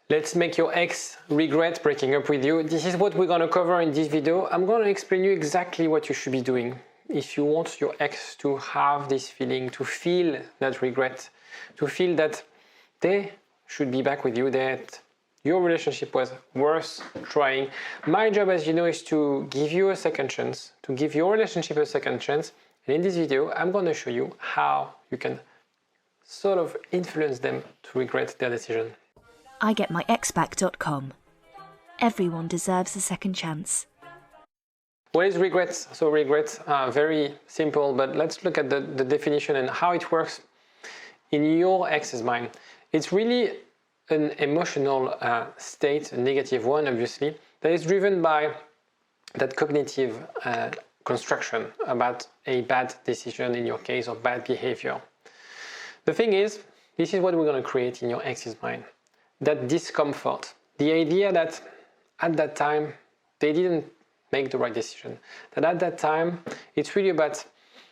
Let's make your ex regret breaking up with you. This is what we're going to cover in this video. I'm going to explain you exactly what you should be doing if you want your ex to have this feeling, to feel that regret, to feel that they should be back with you, that your relationship was worth trying. My job, as you know, is to give you a second chance, to give your relationship a second chance. And in this video, I'm going to show you how you can sort of influence them to regret their decision. igetmyexback.com. Everyone deserves a second chance. What is regret? So regret, very simple, but let's look at the definition and how it works in your ex's mind. It's really an emotional state, a negative one, obviously, that is driven by that cognitive construction about a bad decision in your case or bad behavior. The thing is, this is what we're going to create in your ex's mind. That discomfort, the idea that at that time they didn't make the right decision, that at that time it's really about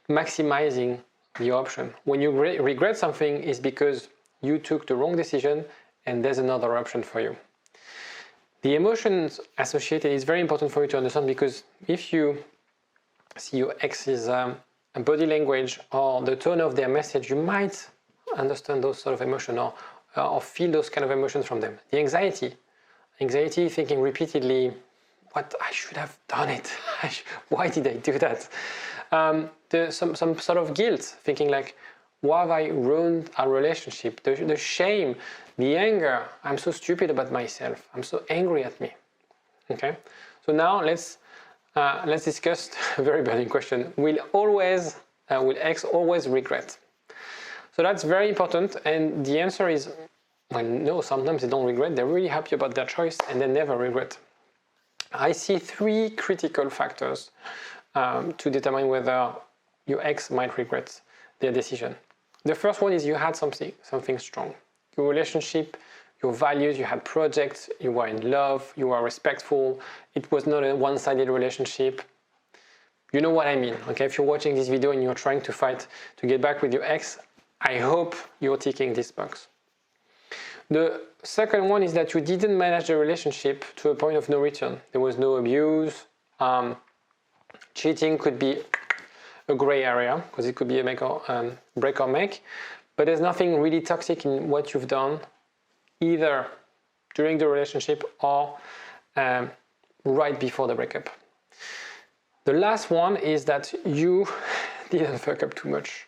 maximizing the option. When you regret something, it's because you took the wrong decision and there's another option for you. The emotions associated is very important for you to understand, because if you see your ex's body language or the tone of their message, you might understand those sort of emotions or feel those kind of emotions from them. The anxiety, thinking repeatedly, what, I should have done it. Why did I do that? Some sort of guilt, thinking like, why have I ruined our relationship? The shame, the anger, I'm so stupid about myself. I'm so angry at me. Okay, so now let's discuss a very burning question. Will ex always regret? So that's very important, and the answer is, well, no, sometimes they don't regret. They're really happy about their choice and they never regret. I see three critical factors to determine whether your ex might regret their decision. The first one is you had something strong. Your relationship, your values, you had projects, you were in love, you were respectful. It was not a one-sided relationship. You know what I mean, okay? If you're watching this video and you're trying to fight to get back with your ex, I hope you're ticking this box. The second one is that you didn't manage the relationship to a point of no return. There was no abuse. Cheating could be a gray area because it could be a break or make. But there's nothing really toxic in what you've done, either during the relationship or right before the breakup. The last one is that you didn't fuck up too much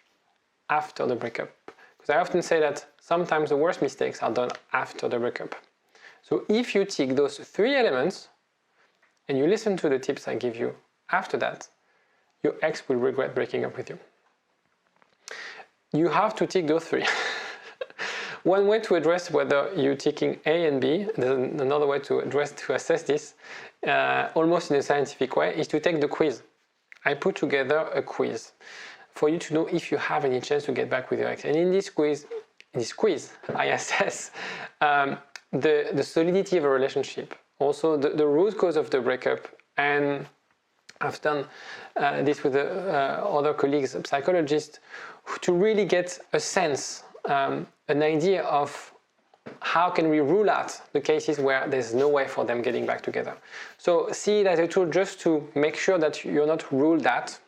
after the breakup. Because I often say that sometimes the worst mistakes are done after the breakup. So if you tick those three elements and you listen to the tips I give you after that, your ex will regret breaking up with you. You have to tick those three. One way to address whether you're ticking A and B, there's another way to assess this, almost in a scientific way, is to take the quiz. I put together a quiz for you to know if you have any chance to get back with your ex. And in this quiz, I assess the solidity of a relationship, also the root cause of the breakup. And I've done this with other colleagues, psychologists, to really get a sense, an idea of how can we rule out the cases where there's no way for them getting back together. So see it as a tool just to make sure that you're not ruled out.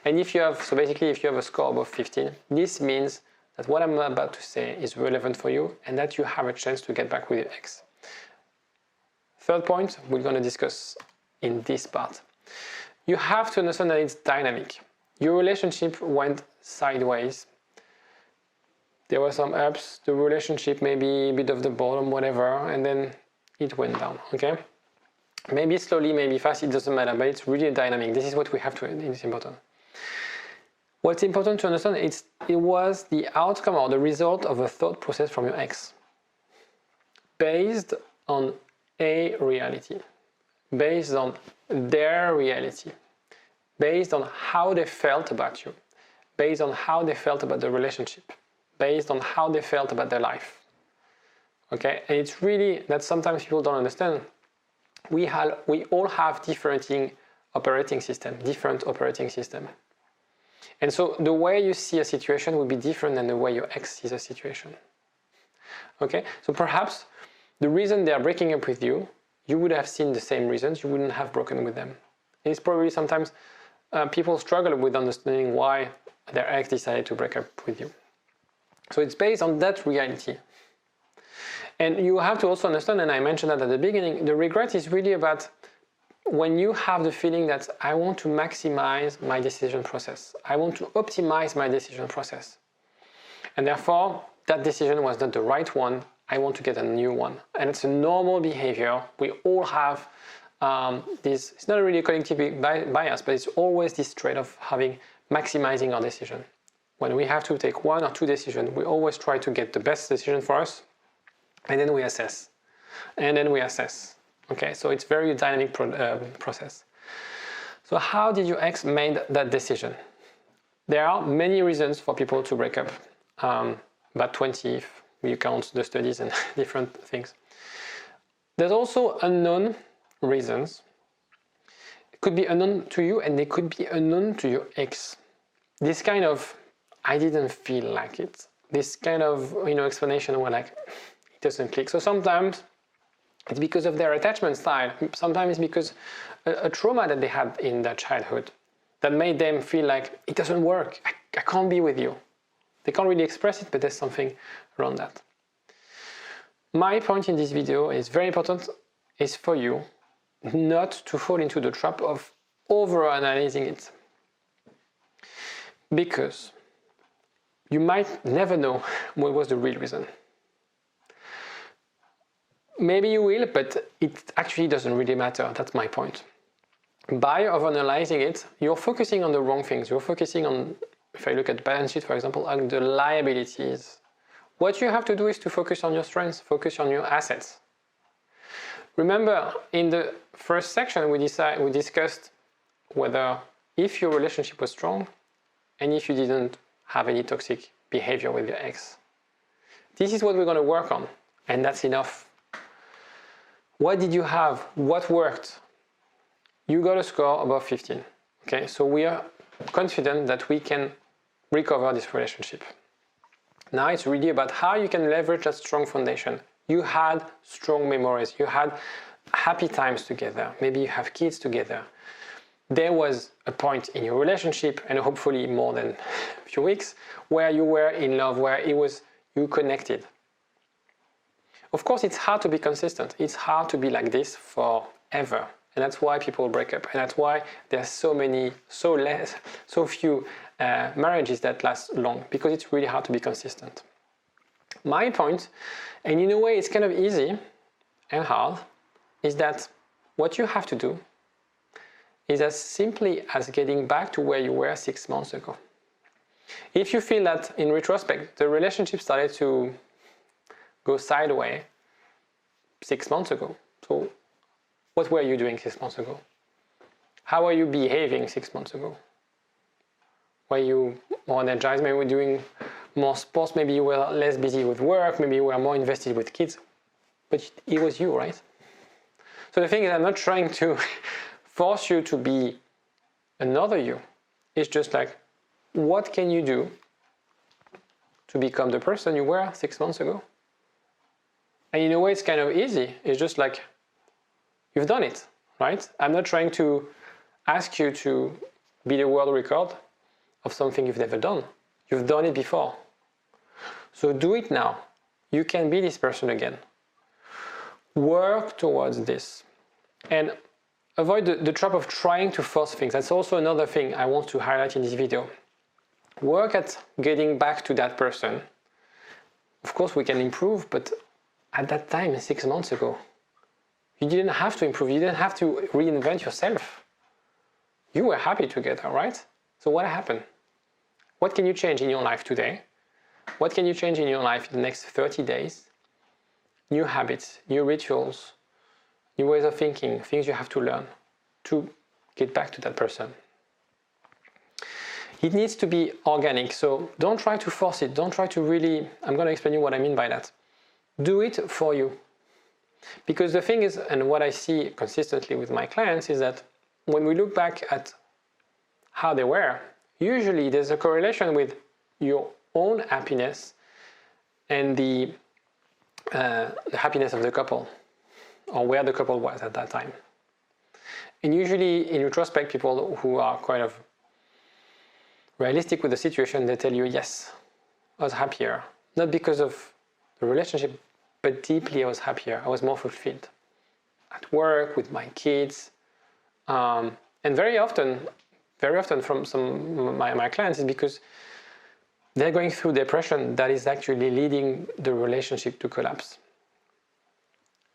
And if you have a score above 15, this means that what I'm about to say is relevant for you and that you have a chance to get back with your ex. Third point we're going to discuss in this part. You have to understand that it's dynamic. Your relationship went sideways. There were some ups, the relationship maybe a bit of the bottom, whatever, and then it went down, okay? Maybe slowly, maybe fast, it doesn't matter, but it's really dynamic. This is what we have to, it's important. What's important to understand is it was the outcome or the result of a thought process from your ex, based on a reality, based on their reality, based on how they felt about you, based on how they felt about the relationship, based on how they felt about their life. Okay, and it's really that sometimes people don't understand. We all have different operating system. And so the way you see a situation will be different than the way your ex sees a situation. Okay, so perhaps the reason they are breaking up with you, you would have seen the same reasons, you wouldn't have broken with them. And it's probably sometimes people struggle with understanding why their ex decided to break up with you. So it's based on that reality. And you have to also understand, and I mentioned that at the beginning, the regret is really about when you have the feeling that I want to maximize my decision process. I want to optimize my decision process. And therefore, that decision was not the right one. I want to get a new one. And it's a normal behavior. We all have this, it's not really a cognitive bias, but it's always this trait of maximizing our decision. When we have to take one or two decisions, we always try to get the best decision for us, and then we assess. And then we assess. Okay, so it's very dynamic process. So how did your ex made that decision? There are many reasons for people to break up. About 20 if you count the studies and different things. There's also unknown reasons. It could be unknown to you and they could be unknown to your ex. This kind of, I didn't feel like it. This kind of, explanation where like, it doesn't click. So sometimes it's because of their attachment style. Sometimes it's because a trauma that they had in their childhood that made them feel like it doesn't work. I can't be with you. They can't really express it, but there's something around that. My point in this video is very important, is for you not to fall into the trap of over-analyzing it. Because you might never know what was the real reason. Maybe you will, but it actually doesn't really matter. That's my point. By over-analyzing it, you're focusing on the wrong things. You're focusing on, if I look at the balance sheet, for example, on the liabilities. What you have to do is to focus on your strengths, focus on your assets. Remember, in the first section, we discussed whether if your relationship was strong and if you didn't have any toxic behavior with your ex. This is what we're going to work on, and that's enough. What did you have? What worked? You got a score above 15. Okay, so we are confident that we can recover this relationship. Now it's really about how you can leverage that strong foundation. You had strong memories. You had happy times together. Maybe you have kids together. There was a point in your relationship, and hopefully more than a few weeks, where you were in love, where you connected. Of course, it's hard to be consistent. It's hard to be like this forever. And that's why people break up. And that's why there's so few marriages that last long, because it's really hard to be consistent. My point, and in a way it's kind of easy and hard, is that what you have to do is as simply as getting back to where you were 6 months ago. If you feel that in retrospect the relationship started to go sideways 6 months ago, so what were you doing 6 months ago? How are you behaving 6 months ago? Were you more energized? Maybe you were doing more sports, maybe you were less busy with work, maybe you were more invested with kids, but it was you, right? So the thing is, I'm not trying to force you to be another you. It's just like, what can you do to become the person you were 6 months ago? And in a way, it's kind of easy. It's just like, you've done it, right? I'm not trying to ask you to be the world record of something you've never done. You've done it before. So do it now. You can be this person again. Work towards this. And avoid the trap of trying to force things. That's also another thing I want to highlight in this video. Work at getting back to that person. Of course, we can improve, but at that time, 6 months ago, you didn't have to improve. You didn't have to reinvent yourself. You were happy together, right? So what happened? What can you change in your life today? What can you change in your life in the next 30 days? New habits, new rituals, new ways of thinking, things you have to learn to get back to that person. It needs to be organic, so don't try to force it. Don't try to really, I'm going to explain you what I mean by that. Do it for you. Because the thing is, and what I see consistently with my clients is that when we look back at how they were, usually there's a correlation with your own happiness and the the happiness of the couple, or where the couple was at that time. And usually in retrospect, people who are kind of realistic with the situation, they tell you, yes, I was happier. Not because of the relationship, but deeply I was happier. I was more fulfilled at work, with my kids. And very often from some of my clients is because they're going through depression that is actually leading the relationship to collapse.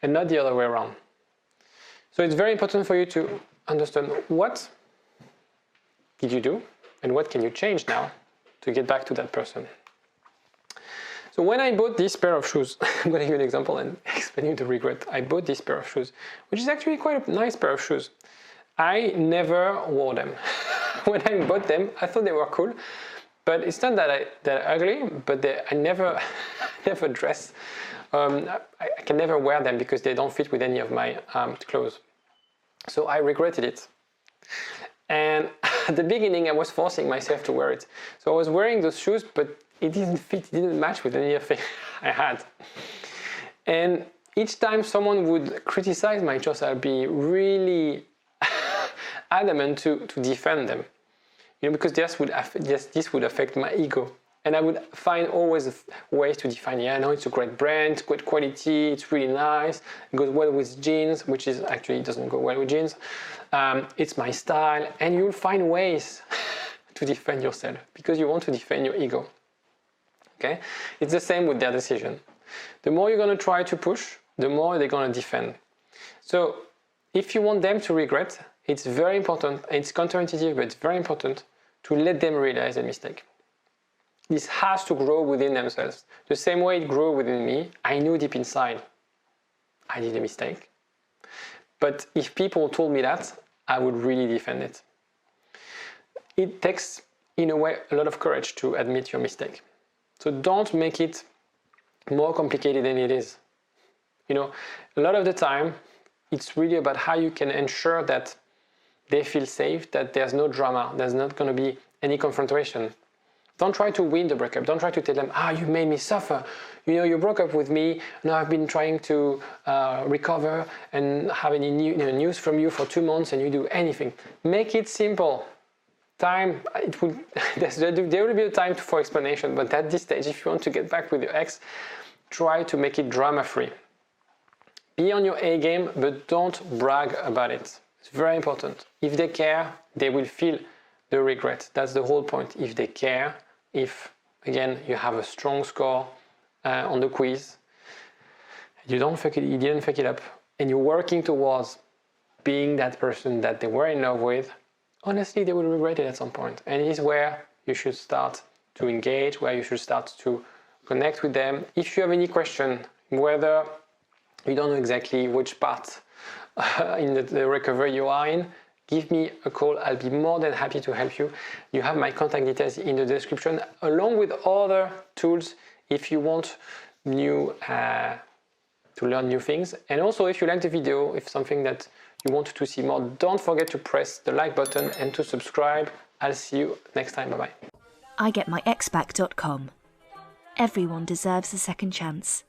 And not the other way around. So it's very important for you to understand what did you do and what can you change now to get back to that person. So when I bought this pair of shoes, I'm going to give you an example and explain you the regret. I bought this pair of shoes, which is actually quite a nice pair of shoes. I never wore them. When I bought them, I thought they were cool, but it's not that they're ugly, but I never dress. I can never wear them because they don't fit with any of my clothes. So I regretted it. And at the beginning, I was forcing myself to wear it. So I was wearing those shoes, but it didn't fit, it didn't match with anything I had. And each time someone would criticize my choice, I'd be really adamant to defend them. Because this would affect my ego. And I would find always ways to define, yeah, no, it's a great brand, great quality, it's really nice, it goes well with jeans, which is actually doesn't go well with jeans. It's my style, and you'll find ways to defend yourself because you want to defend your ego. Okay? It's the same with their decision. The more you're going to try to push, the more they're going to defend. So if you want them to regret, it's very important, it's counterintuitive, but it's very important to let them realize a mistake. This has to grow within themselves. The same way it grew within me, I knew deep inside I did a mistake. But if people told me that, I would really defend it. It takes, in a way, a lot of courage to admit your mistake. So don't make it more complicated than it is. A lot of the time, it's really about how you can ensure that they feel safe, that there's no drama, there's not going to be any confrontation. Don't try to win the breakup. Don't try to tell them, you made me suffer. You broke up with me. Now I've been trying to recover and have any news from you for 2 months and you do anything. Make it simple. There will be a time for explanation, but at this stage, if you want to get back with your ex, try to make it drama-free. Be on your A game, but don't brag about it. It's very important. If they care, they will feel the regret. That's the whole point. If they care, if, again, you have a strong score on the quiz, you didn't fuck it up, and you're working towards being that person that they were in love with, honestly, they will regret it at some point. And it is where you should start to engage, where you should start to connect with them. If you have any question, whether you don't know exactly which part in the recovery you are in, give me a call. I'll be more than happy to help you. You have my contact details in the description, along with other tools if you want to learn new things. And also, if you like the video, if something that you want to see more, don't forget to press the like button and to subscribe. I'll see you next time. Bye-bye. igetmyexback.com. Everyone deserves a second chance.